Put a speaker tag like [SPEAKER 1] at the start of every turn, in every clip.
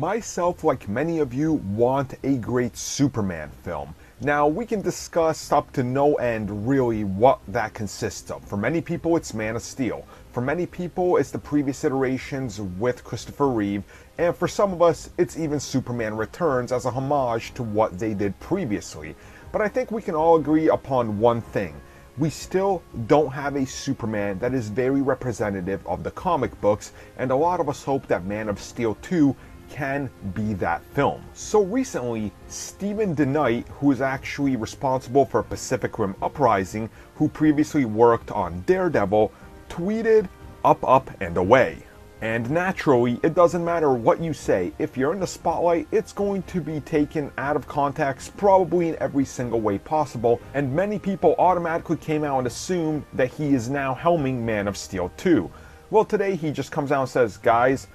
[SPEAKER 1] Myself, like many of you, want a great Superman film. Now, we can discuss up to no end really what that consists of. For many people, it's Man of Steel. For many people, it's the previous iterations with Christopher Reeve. And for some of us, it's even Superman Returns as a homage to what they did previously. But I think we can all agree upon one thing. We still don't have a Superman that is very representative of the comic books, and a lot of us hope that Man of Steel 2 can be that film. So recently, Stephen DeKnight, who is actually responsible for Pacific Rim Uprising, who previously worked on Daredevil, tweeted, "Up, and away." And naturally, it doesn't matter what you say, if you're in the spotlight, it's going to be taken out of context, probably in every single way possible, and many people automatically came out and assumed that he is now helming Man of Steel 2. Well, today he just comes out and says, guys,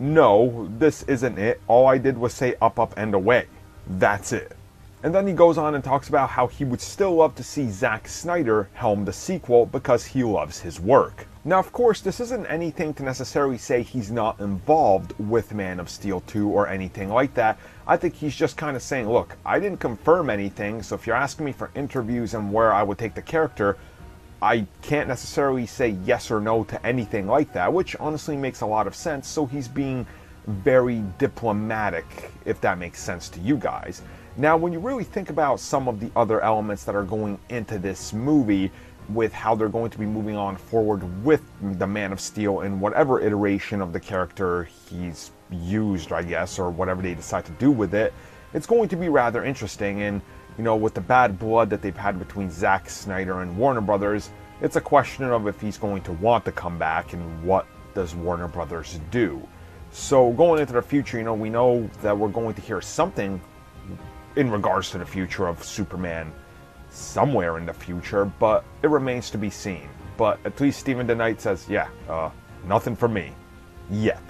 [SPEAKER 1] no, this isn't it. All I did was say up, and away. That's it. And then he goes on and talks about how he would still love to see Zack Snyder helm the sequel because he loves his work. Now, of course, this isn't anything to necessarily say he's not involved with Man of Steel 2 or anything like that. I think he's just kind of saying, look, I didn't confirm anything, so if you're asking me for interviews and where I would take the character, I can't necessarily say yes or no to anything like that, which honestly makes a lot of sense, so he's being very diplomatic, if that makes sense to you guys. Now, when you really think about some of the other elements that are going into this movie, with how they're going to be moving on forward with the Man of Steel in whatever iteration of the character he's used, I guess, or whatever they decide to do with it, it's going to be rather interesting. And you know, with the bad blood that they've had between Zack Snyder and Warner Brothers, it's a question of if he's going to want to come back and what does Warner Brothers do. So going into the future, you know, we know that we're going to hear something in regards to the future of Superman somewhere in the future, but it remains to be seen. But at least Stephen DeKnight says, yeah, nothing for me. Yet.